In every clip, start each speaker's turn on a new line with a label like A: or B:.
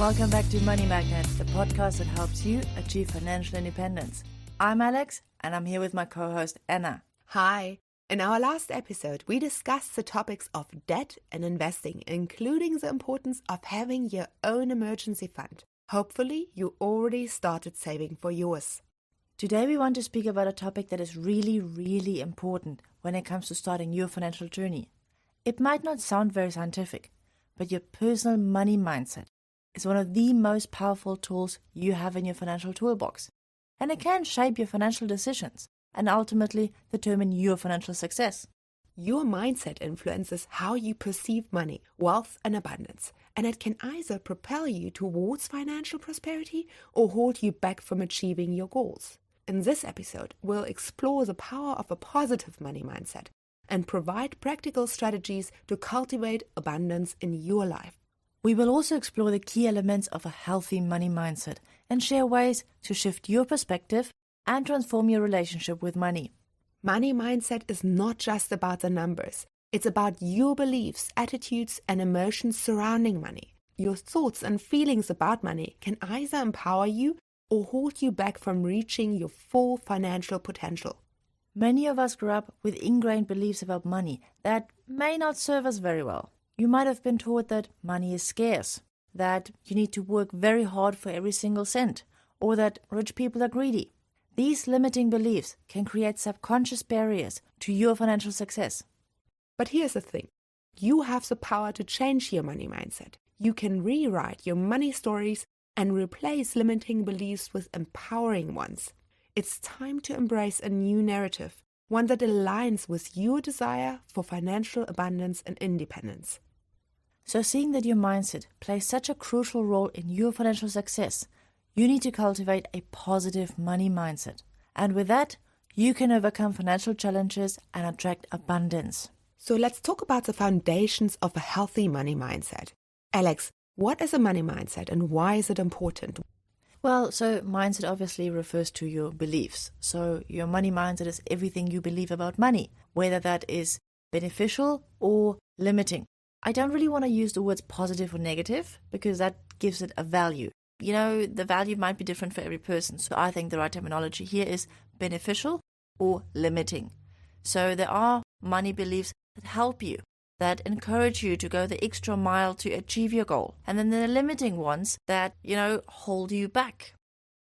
A: Welcome back to Money Magnets, the podcast that helps you achieve financial independence. I'm Alex, and I'm here with my co-host Anna.
B: Hi. In our last episode, we discussed the topics of debt and investing, including the importance of having your own emergency fund. Hopefully, you already started saving for yours.
A: Today we want to speak about a topic that is really, really important when it comes to starting your financial journey. It might not sound very scientific, but your personal money mindset is one of the most powerful tools you have in your financial toolbox. And it can shape your financial decisions and ultimately determine your financial success.
B: Your mindset influences how you perceive money, wealth, and abundance, and it can either propel you towards financial prosperity or hold you back from achieving your goals. In this episode, we'll explore the power of a positive money mindset and provide practical strategies to cultivate abundance in your life.
A: We will also explore the key elements of a healthy money mindset and share ways to shift your perspective and transform your relationship with money.
B: Money mindset is not just about the numbers. It's about your beliefs, attitudes, and emotions surrounding money. Your thoughts and feelings about money can either empower you or hold you back from reaching your full financial potential.
A: Many of us grew up with ingrained beliefs about money that may not serve us very well. You might have been taught that money is scarce, that you need to work very hard for every single cent, or that rich people are greedy. These limiting beliefs can create subconscious barriers to your financial success.
B: But here's the thing. You have the power to change your money mindset. You can rewrite your money stories and replace limiting beliefs with empowering ones. It's time to embrace a new narrative, one that aligns with your desire for financial abundance and independence.
A: So seeing that your mindset plays such a crucial role in your financial success, you need to cultivate a positive money mindset. And with that, you can overcome financial challenges and attract abundance.
B: So let's talk about the foundations of a healthy money mindset. Alex, what is a money mindset and why is it important?
A: Well, so mindset obviously refers to your beliefs. So your money mindset is everything you believe about money, whether that is beneficial or limiting. I don't really want to use the words positive or negative because that gives it a value. You know, the value might be different for every person. So I think the right terminology here is beneficial or limiting. So there are money beliefs that help you, that encourage you to go the extra mile to achieve your goal. And then there are limiting ones that, hold you back.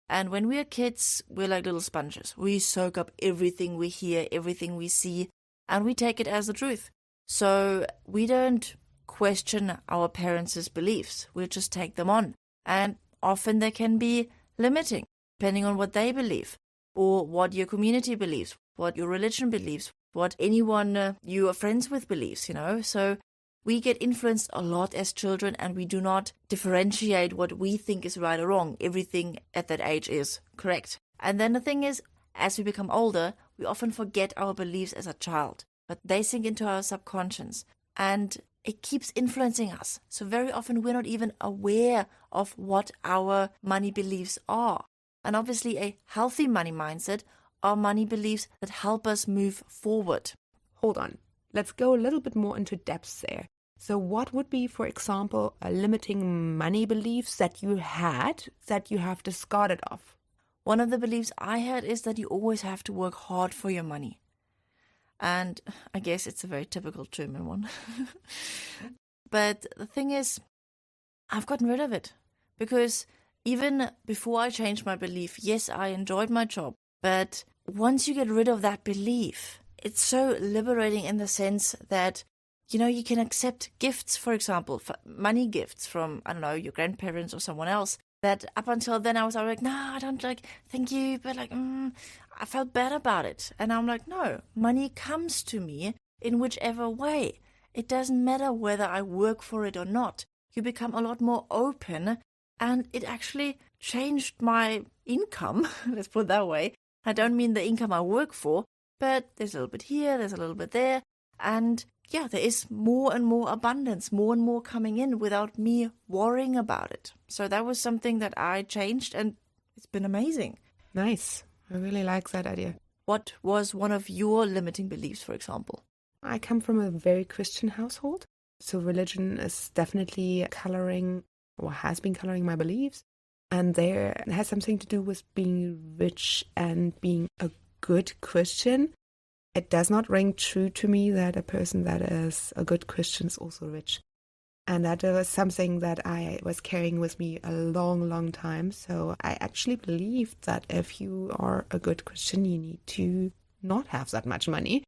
A: And when we are kids, we're like little sponges. We soak up everything we hear, everything we see, and we take it as the truth. So we don't question our parents' beliefs. We'll just take them on. And often they can be limiting, depending on what they believe, or what your community believes, what your religion believes, what anyone you are friends with believes, So we get influenced a lot as children and we do not differentiate what we think is right or wrong. Everything at that age is correct. And then the thing is, as we become older, we often forget our beliefs as a child, but they sink into our subconscious and it keeps influencing us. So very often we're not even aware of what our money beliefs are. And obviously a healthy money mindset are money beliefs that help us move forward.
B: Hold on. Let's go a little bit more into depth there. So what would be, for example, a limiting money beliefs that you had that you have discarded of?
A: One of the beliefs I had is that you always have to work hard for your money. And I guess it's a very typical German one. But the thing is, I've gotten rid of it. Because even before I changed my belief, yes, I enjoyed my job. But once you get rid of that belief, it's so liberating in the sense that, you can accept gifts, for example, money gifts from, your grandparents or someone else. That up until then I was always like, no, I don't thank you. But I felt bad about it. And I'm like, no, money comes to me in whichever way. It doesn't matter whether I work for it or not. You become a lot more open. And it actually changed my income, let's put it that way. I don't mean the income I work for, but there's a little bit here, there's a little bit there. And there is more and more abundance, more and more coming in without me worrying about it. So that was something that I changed and it's been amazing.
B: Nice. I really like that idea.
A: What was one of your limiting beliefs, for example?
B: I come from a very Christian household. So religion is definitely coloring or has been coloring my beliefs. And there it has something to do with being rich and being a good Christian. It does not ring true to me that a person that is a good Christian is also rich. And that was something that I was carrying with me a long, long time. So I actually believe that if you are a good Christian, you need to not have that much money,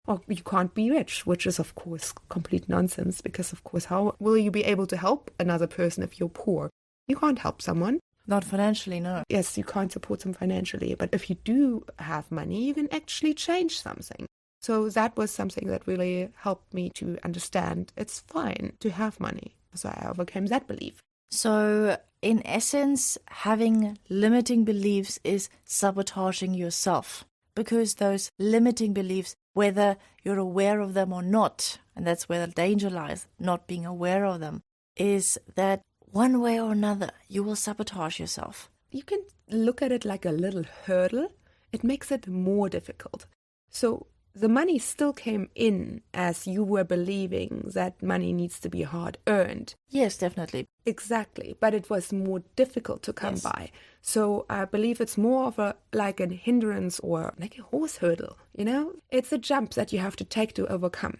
B: or you can't be rich, which is, of course, complete nonsense. Because, of course, how will you be able to help another person if you're poor? You can't help someone.
A: Not financially, no.
B: Yes, you can't support them financially. But if you do have money, you can actually change something. So that was something that really helped me to understand it's fine to have money. So I overcame that belief.
A: So, in essence, having limiting beliefs is sabotaging yourself, because those limiting beliefs, whether you're aware of them or not, and that's where the danger lies, not being aware of them, is that one way or another, you will sabotage yourself.
B: You can look at it like a little hurdle. It makes it more difficult. So the money still came in as you were believing that money needs to be hard earned.
A: Yes, definitely.
B: Exactly. But it was more difficult to come by. So I believe it's more of like a hindrance or like a horse hurdle, you know? It's a jump that you have to take to overcome.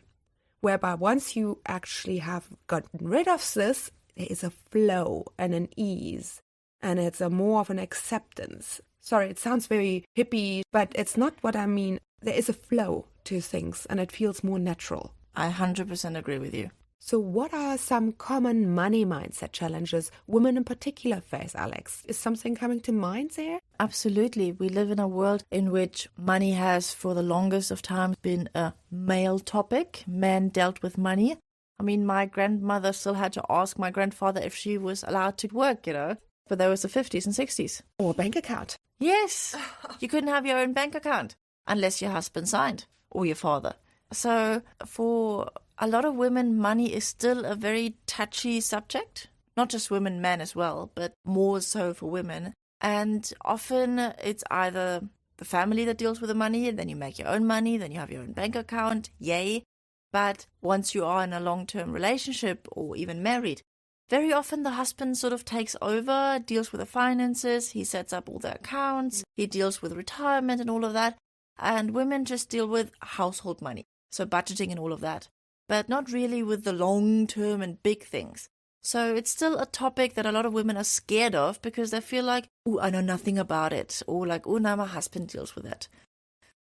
B: Whereby once you actually have gotten rid of this, there is a flow and an ease. And it's a more of an acceptance. Sorry, it sounds very hippie, but it's not what I mean. There is a flow to things and it feels more natural.
A: I 100% agree with you.
B: So what are some common money mindset challenges women in particular face, Alex? Is something coming to mind there?
A: Absolutely. We live in a world in which money has, for the longest of time, been a male topic. Men dealt with money. I mean, my grandmother still had to ask my grandfather if she was allowed to work, you know. But that was the 50s and 60s.
B: Or a bank account.
A: Yes. You couldn't have your own bank account unless your husband signed or your father. So for a lot of women, money is still a very touchy subject. Not just women, men as well, but more so for women. And often it's either the family that deals with the money, and then you make your own money, then you have your own bank account, yay. But once you are in a long-term relationship or even married, very often the husband sort of takes over, deals with the finances, he sets up all the accounts, he deals with retirement and all of that. And women just deal with household money, so budgeting and all of that, but not really with the long-term and big things. So it's still a topic that a lot of women are scared of because they feel like, oh, I know nothing about it, or like, oh, now my husband deals with it.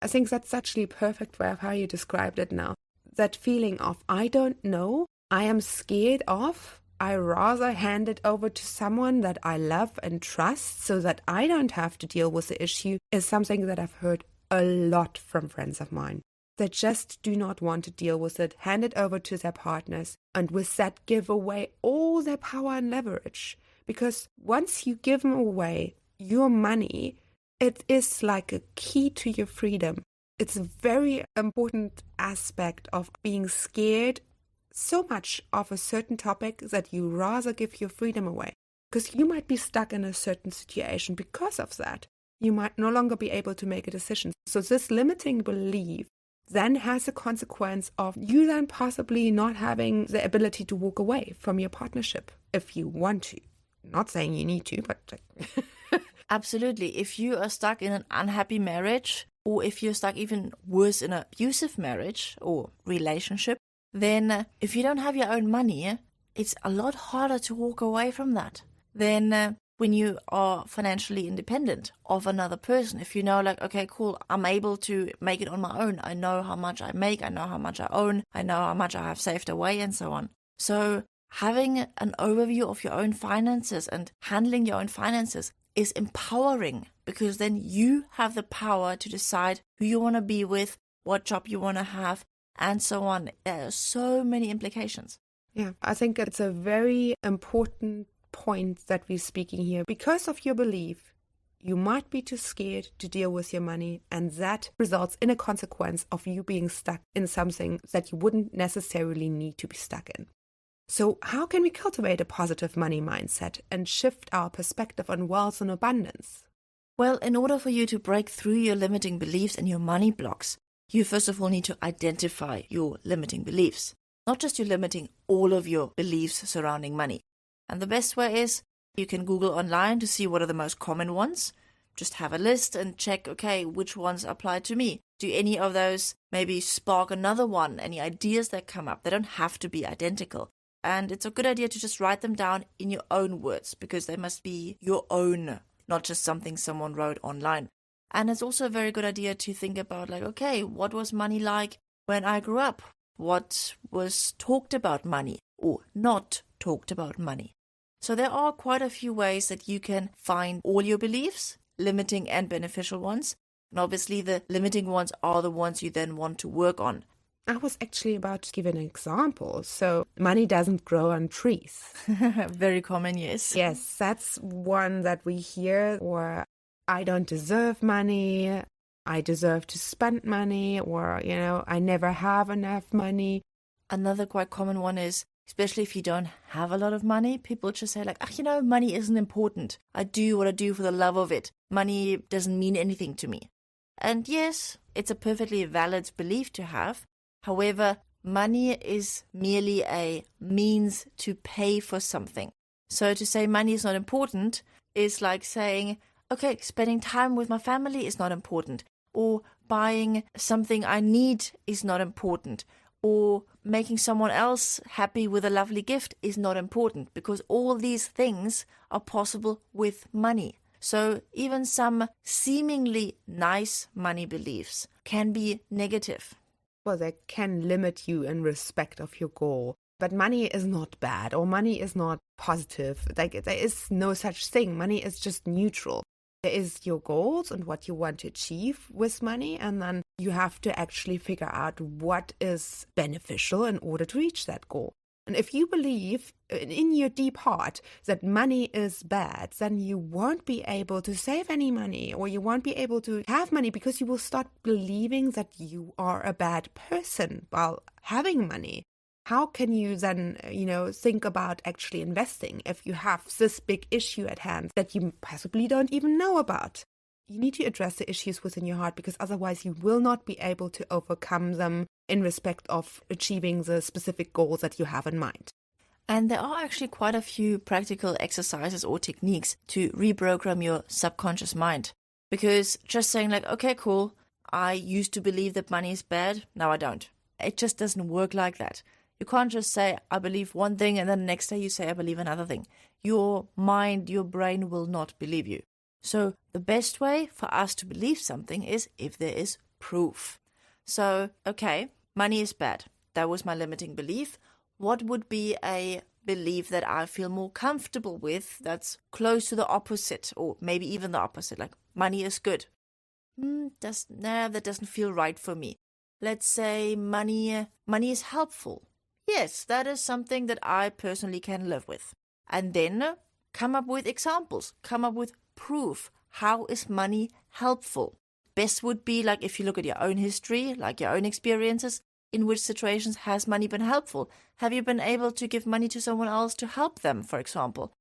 B: I think that's actually a perfect way of how you described it now. That feeling of, I don't know, I am scared of, I rather hand it over to someone that I love and trust so that I don't have to deal with the issue, is something that I've heard a lot from friends of mine. They just do not want to deal with it, hand it over to their partners, and with that give away all their power and leverage. Because once you give them away your money, it is like a key to your freedom. It's a very important aspect of being scared so much of a certain topic that you rather give your freedom away. Because you might be stuck in a certain situation because of that. You might no longer be able to make a decision. So this limiting belief then has a consequence of you then possibly not having the ability to walk away from your partnership if you want to. Not saying you need to, but...
A: Absolutely. If you are stuck in an unhappy marriage, or if you're stuck even worse in an abusive marriage or relationship, then if you don't have your own money, it's a lot harder to walk away from that than when you are financially independent of another person. If you know, like, okay, cool, I'm able to make it on my own. I know how much I make. I know how much I own. I know how much I have saved away and so on. So having an overview of your own finances and handling your own finances is empowering, because then you have the power to decide who you want to be with, what job you want to have, and so on. There are so many implications.
B: Yeah, I think it's a very important point that we're speaking here. Because of your belief, you might be too scared to deal with your money, and that results in a consequence of you being stuck in something that you wouldn't necessarily need to be stuck in. So how can we cultivate a positive money mindset and shift our perspective on wealth and abundance?
A: Well, in order for you to break through your limiting beliefs and your money blocks, you first of all need to identify your limiting beliefs. Not just you're limiting all of your beliefs surrounding money. And the best way is you can Google online to see what are the most common ones. Just have a list and check, okay, which ones apply to me. Do any of those maybe spark another one? Any ideas that come up? They don't have to be identical. And it's a good idea to just write them down in your own words because they must be your own, not just something someone wrote online. And it's also a very good idea to think about like, okay, what was money like when I grew up? What was talked about money or not talked about money? So there are quite a few ways that you can find all your beliefs, limiting and beneficial ones. And obviously the limiting ones are the ones you then want to work on.
B: I was actually about to give an example. So money doesn't grow on trees.
A: Very common, yes.
B: Yes, that's one that we hear, or I don't deserve money, I deserve to spend money, or, I never have enough money.
A: Another quite common one is, especially if you don't have a lot of money, people just say like, money isn't important. I do what I do for the love of it. Money doesn't mean anything to me. And yes, it's a perfectly valid belief to have. However, money is merely a means to pay for something. So to say money is not important is like saying, okay, spending time with my family is not important, or buying something I need is not important, or making someone else happy with a lovely gift is not important, because all these things are possible with money. So even some seemingly nice money beliefs can be negative.
B: Well, they can limit you in respect of your goal. But money is not bad, or money is not positive. Like, there is no such thing. Money is just neutral. There is your goals and what you want to achieve with money, and then you have to actually figure out what is beneficial in order to reach that goal. And if you believe in your deep heart that money is bad, then you won't be able to save any money, or you won't be able to have money, because you will start believing that you are a bad person while having money. How can you then, think about actually investing if you have this big issue at hand that you possibly don't even know about? You need to address the issues within your heart, because otherwise you will not be able to overcome them in respect of achieving the specific goals that you have in mind.
A: And there are actually quite a few practical exercises or techniques to reprogram your subconscious mind. Because just saying like, okay, cool, I used to believe that money is bad, now I don't. It just doesn't work like that. You can't just say, I believe one thing, and then the next day you say, I believe another thing. Your mind, your brain will not believe you. So the best way for us to believe something is if there is proof. So, okay, money is bad. That was my limiting belief. What would be a belief that I feel more comfortable with that's close to the opposite, or maybe even the opposite, like money is good? That doesn't feel right for me. Let's say money is helpful. Yes, that is something that I personally can live with. And then come up with examples, come up with proof. How is money helpful? Best would be like if you look at your own history, like your own experiences, in which situations has money been helpful? Have you been able to give money to someone else to help them, for example?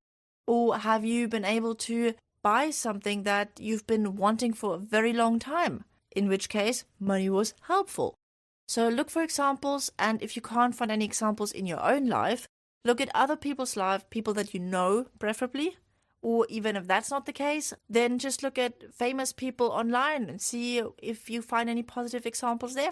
A: Or have you been able to buy something that you've been wanting for a very long time? In which case, money was helpful. So look for examples, and if you can't find any examples in your own life, look at other people's life, people that you know, preferably. Or even if that's not the case, then just look at famous people online and see if you find any positive examples there.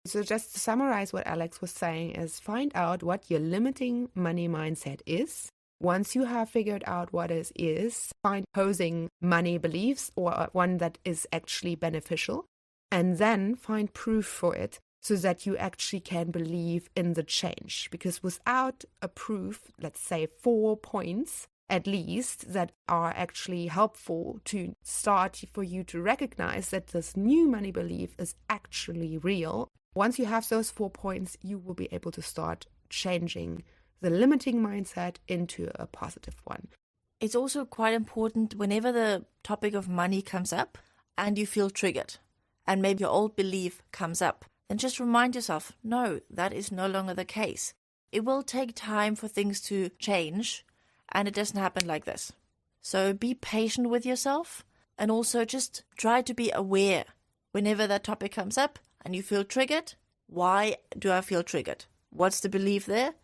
B: So just to summarize what Alex was saying is, find out what your limiting money mindset is. Once you have figured out what it is, find opposing money beliefs or one that is actually beneficial, and then find proof for it so that you actually can believe in the change. Because without a proof, let's say 4 points at least, that are actually helpful to start for you to recognize that this new money belief is actually real. Once you have those 4 points, you will be able to start changing the limiting mindset into a positive one.
A: It's also quite important whenever the topic of money comes up and you feel triggered, and maybe your old belief comes up, then just remind yourself, no, that is no longer the case. It will take time for things to change, and it doesn't happen like this. So be patient with yourself, and also just try to be aware whenever that topic comes up and you feel triggered. Why do I feel triggered? What's the belief there?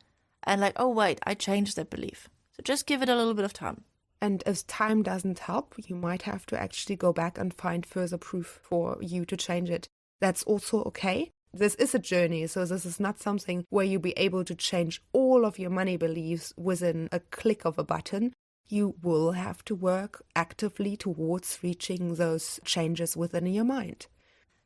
A: And like, oh wait, I changed that belief. So just give it a little bit of time.
B: And if time doesn't help, you might have to actually go back and find further proof for you to change it. That's also okay. This is a journey, so this is not something where you'll be able to change all of your money beliefs within a click of a button. You will have to work actively towards reaching those changes within your mind.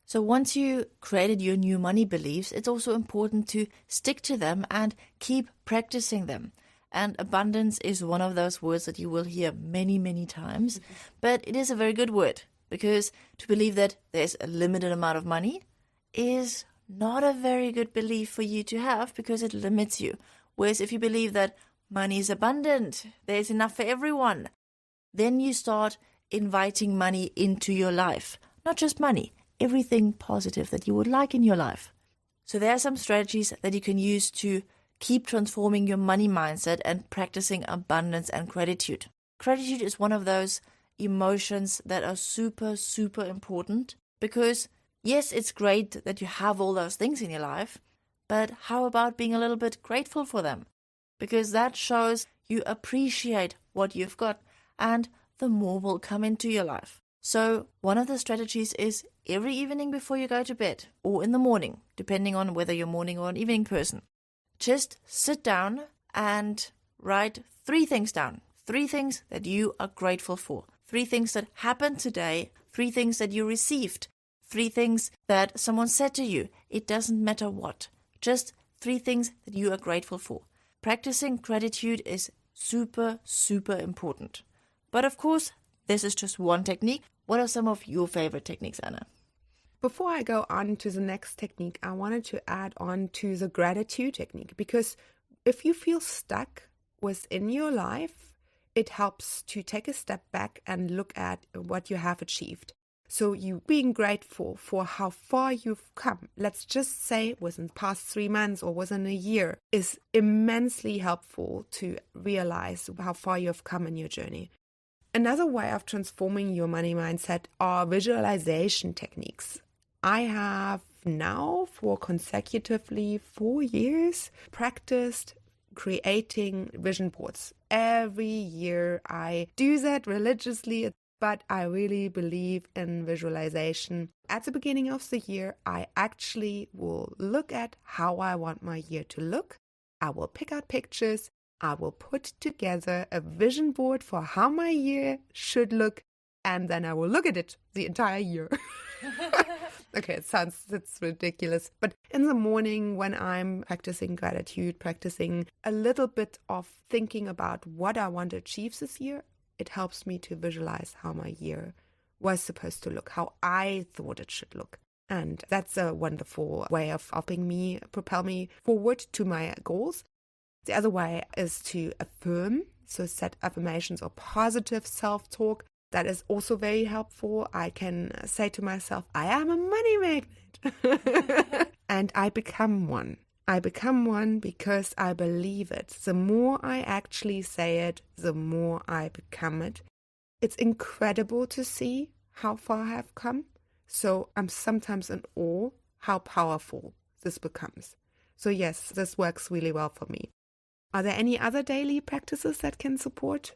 A: So once you created your new money beliefs, it's also important to stick to them and keep practicing them. And abundance is one of those words that you will hear many, many times. But it is a very good word, because to believe that there's a limited amount of money is not a very good belief for you to have, because it limits you. Whereas if you believe that money is abundant, there's enough for everyone, then you start inviting money into your life. Not just money, everything positive that you would like in your life. So there are some strategies that you can use to keep transforming your money mindset and practicing abundance and gratitude. Gratitude is one of those emotions that are super, super important, because yes, it's great that you have all those things in your life, but how about being a little bit grateful for them? Because that shows you appreciate what you've got, and the more will come into your life. So one of the strategies is every evening before you go to bed, or in the morning, depending on whether you're a morning or an evening person, just sit down and write 3 things down. 3 things that you are grateful for. 3 things that happened today. 3 things that you received. 3 things that someone said to you. It doesn't matter what. Just 3 things that you are grateful for. Practicing gratitude is super, super important. But of course, this is just one technique. What are some of your favorite techniques, Anna?
B: Before I go on to the next technique, I wanted to add on to the gratitude technique, because if you feel stuck within your life, it helps to take a step back and look at what you have achieved. So you being grateful for how far you've come, let's just say within the past 3 months or within a year, is immensely helpful to realize how far you've come in your journey. Another way of transforming your money mindset are visualization techniques. I have now for consecutively 4 years practiced creating vision boards. Every year I do that religiously, but I really believe in visualization. At the beginning of the year, I actually will look at how I want my year to look. I will pick out pictures. I will put together a vision board for how my year should look, and then I will look at it the entire year. Okay, it's ridiculous. But in the morning when I'm practicing gratitude, practicing a little bit of thinking about what I want to achieve this year, it helps me to visualize how my year was supposed to look, how I thought it should look. And that's a wonderful way of helping me propel me forward to my goals. The other way is to affirm, so set affirmations or positive self-talk. That is also very helpful. I can say to myself, I am a money magnet. And I become one. I become one because I believe it. The more I actually say it, the more I become it. It's incredible to see how far I have come. So I'm sometimes in awe how powerful this becomes. So yes, this works really well for me. Are there any other daily practices that can support?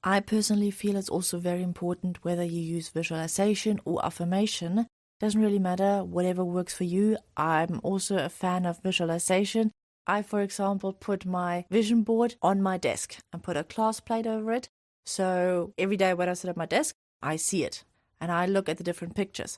A: I personally feel it's also very important whether you use visualization or affirmation. Doesn't really matter, whatever works for you. I'm also a fan of visualization. I, for example, put my vision board on my desk and put a glass plate over it. So every day when I sit at my desk, I see it and I look at the different pictures.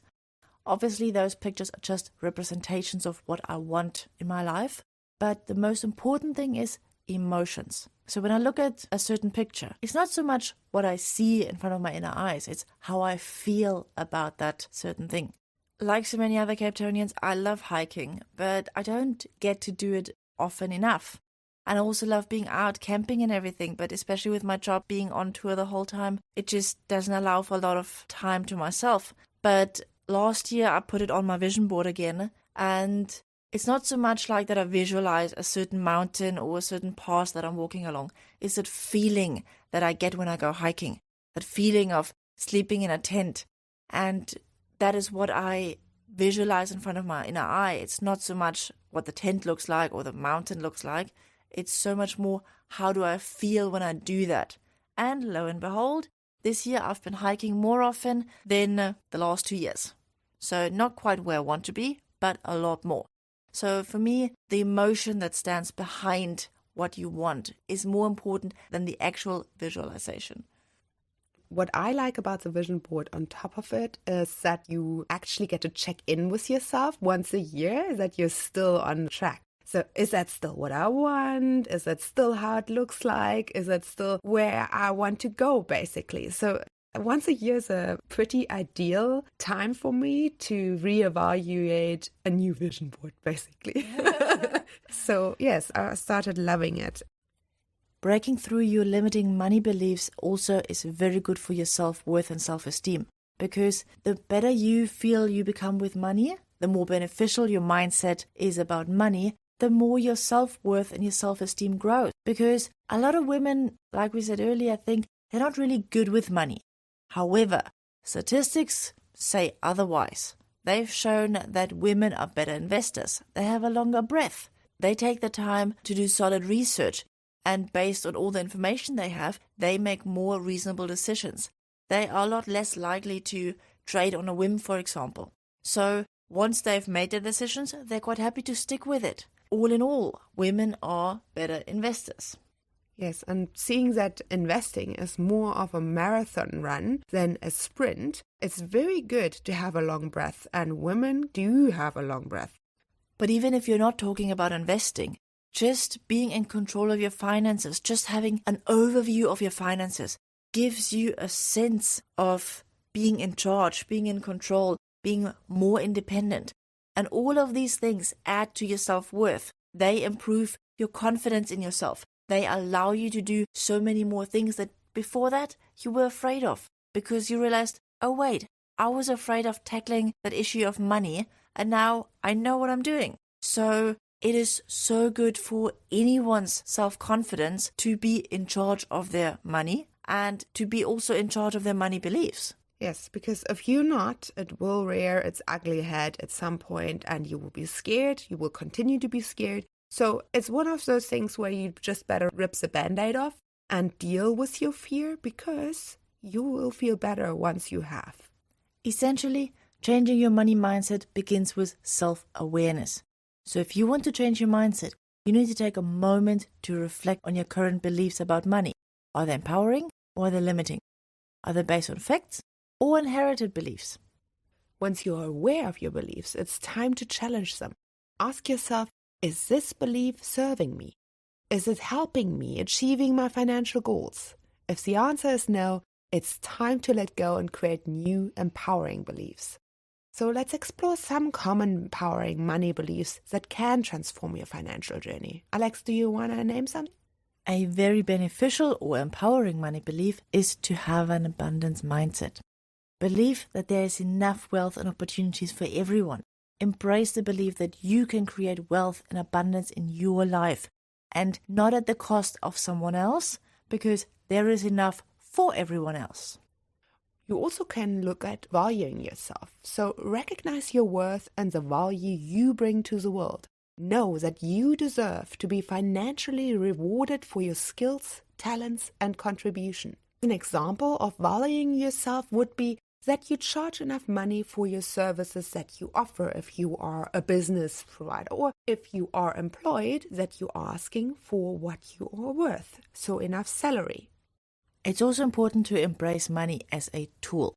A: Obviously, those pictures are just representations of what I want in my life. But the most important thing is emotions. So when I look at a certain picture, it's not so much what I see in front of my inner eyes, it's how I feel about that certain thing. Like so many other Cape Townians, I love hiking, but I don't get to do it often enough. And I also love being out camping and everything, but especially with my job being on tour the whole time, it just doesn't allow for a lot of time to myself. But last year I put it on my vision board again, and it's not so much like that I visualize a certain mountain or a certain path that I'm walking along. It's that feeling that I get when I go hiking, that feeling of sleeping in a tent. And that is what I visualize in front of my inner eye. It's not so much what the tent looks like or the mountain looks like. It's so much more, how do I feel when I do that? And lo and behold, this year I've been hiking more often than the last 2 years. So not quite where I want to be, but a lot more. So for me, the emotion that stands behind what you want is more important than the actual visualization.
B: What I like about the vision board on top of it is that you actually get to check in with yourself once a year, that you're still on track. So is that still what I want? Is that still how it looks like? Is that still where I want to go, basically? So once a year is a pretty ideal time for me to reevaluate a new vision board, basically. So yes, I started loving it.
A: Breaking through your limiting money beliefs also is very good for your self-worth and self-esteem, because the better you feel you become with money, the more beneficial your mindset is about money, the more your self-worth and your self-esteem grows. Because a lot of women, like we said earlier, think they're not really good with money. However, statistics say otherwise. They've shown that women are better investors. They have a longer breath. They take the time to do solid research. And based on all the information they have, they make more reasonable decisions. They are a lot less likely to trade on a whim, for example. So once they've made their decisions, they're quite happy to stick with it. All in all, women are better investors.
B: Yes, and seeing that investing is more of a marathon run than a sprint, it's very good to have a long breath, and women do have a long breath.
A: But even if you're not talking about investing, just being in control of your finances, just having an overview of your finances gives you a sense of being in charge, being in control, being more independent. And all of these things add to your self-worth. They improve your confidence in yourself. They allow you to do so many more things that before that you were afraid of, because you realized, oh wait, I was afraid of tackling that issue of money, and now I know what I'm doing. So it is so good for anyone's self-confidence to be in charge of their money and to be also in charge of their money beliefs.
B: Yes, because if you're not, it will rear its ugly head at some point and you will be scared. You will continue to be scared. So it's one of those things where you just better rip the Band-Aid off and deal with your fear, because you will feel better once you have.
A: Essentially, changing your money mindset begins with self-awareness. So if you want to change your mindset, you need to take a moment to reflect on your current beliefs about money. Are they empowering or are they limiting? Are they based on facts or inherited beliefs?
B: Once you are aware of your beliefs, it's time to challenge them. Ask yourself, is this belief serving me? Is it helping me achieving my financial goals? If the answer is no, it's time to let go and create new empowering beliefs. So let's explore some common empowering money beliefs that can transform your financial journey. Alex, do you want to name some?
A: A very beneficial or empowering money belief is to have an abundance mindset. Believe that there is enough wealth and opportunities for everyone. Embrace the belief that you can create wealth and abundance in your life, and not at the cost of someone else, because there is enough for everyone else.
B: You also can look at valuing yourself. So recognize your worth and the value you bring to the world. Know that you deserve to be financially rewarded for your skills, talents, and contribution. An example of valuing yourself would be that you charge enough money for your services that you offer if you are a business provider, or if you are employed, that you're asking for what you are worth, so enough salary.
A: It's also important to embrace money as a tool.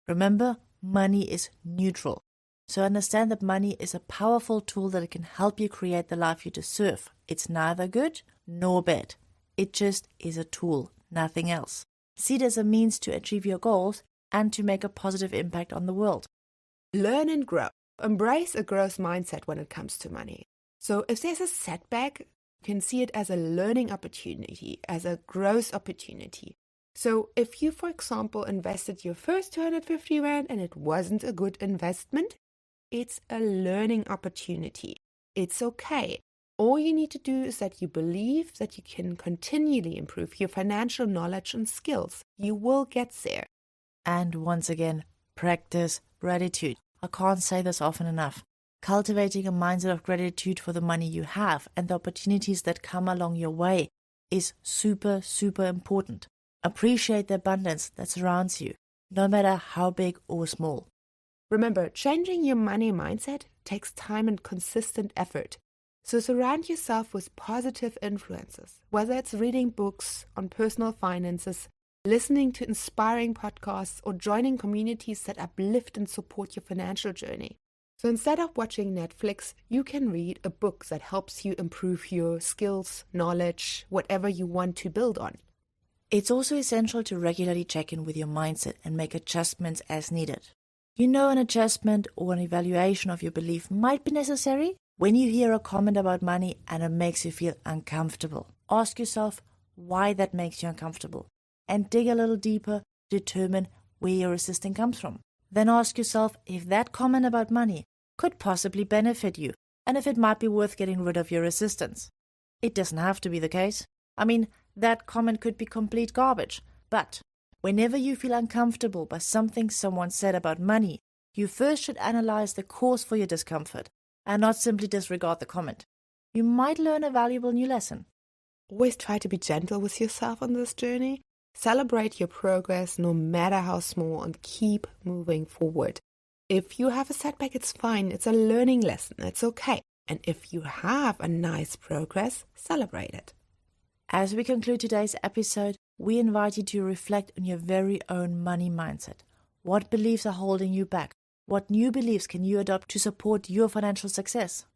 A: Remember, money is neutral. So understand that money is a powerful tool that can help you create the life you deserve. It's neither good nor bad. It just is a tool, nothing else. See it as a means to achieve your goals and to make a positive impact on the world.
B: Learn and grow. Embrace a growth mindset when it comes to money. So if there's a setback, you can see it as a learning opportunity, as a growth opportunity. So if you, for example, invested your first 250 Rand and it wasn't a good investment, it's a learning opportunity. It's okay. All you need to do is that you believe that you can continually improve your financial knowledge and skills. You will get there.
A: And once again, practice gratitude. I can't say this often enough. cultivating a mindset of gratitude for the money you have and the opportunities that come along your way is super, super important. Appreciate the abundance that surrounds you, no matter how big or small.
B: Remember, changing your money mindset takes time and consistent effort. So surround yourself with positive influences, whether it's reading books on personal finances, listening to inspiring podcasts, or joining communities that uplift and support your financial journey. So instead of watching Netflix, you can read a book that helps you improve your skills, knowledge, whatever you want to build on.
A: It's also essential to regularly check in with your mindset and make adjustments as needed. You know, an adjustment or an evaluation of your belief might be necessary when you hear a comment about money and it makes you feel uncomfortable. Ask yourself why that makes you uncomfortable and dig a little deeper to determine where your resistance comes from. Then ask yourself if that comment about money could possibly benefit you and if it might be worth getting rid of your resistance. It doesn't have to be the case. I mean, that comment could be complete garbage. But whenever you feel uncomfortable by something someone said about money, you first should analyze the cause for your discomfort and not simply disregard the comment. You might learn a valuable new lesson.
B: Always try to be gentle with yourself on this journey. Celebrate your progress, no matter how small, and keep moving forward. If you have a setback, it's fine. It's a learning lesson. It's okay. And if you have a nice progress, celebrate it.
A: As we conclude today's episode, we invite you to reflect on your very own money mindset. What beliefs are holding you back? What new beliefs can you adopt to support your financial success?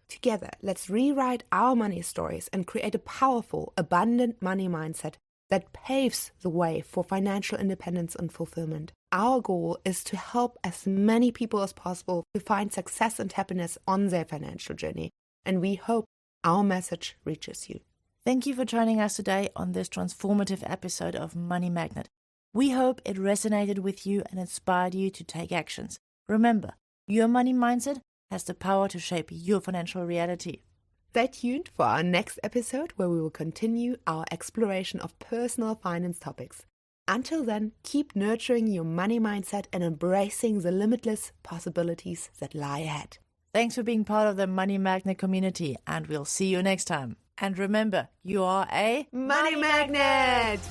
B: Together, let's rewrite our money stories and create a powerful, abundant money mindset that paves the way for financial independence and fulfillment. Our goal is to help as many people as possible to find success and happiness on their financial journey, and we hope our message reaches you.
A: Thank you for joining us today on this transformative episode of Money Magnet. We hope it resonated with you and inspired you to take actions. Remember, your money mindset has the power to shape your financial reality.
B: Stay tuned for our next episode where we will continue our exploration of personal finance topics. Until then, keep nurturing your money mindset and embracing the limitless possibilities that lie ahead.
A: Thanks for being part of the Money Magnet community, and we'll see you next time. And remember, you are a
B: Money Magnet!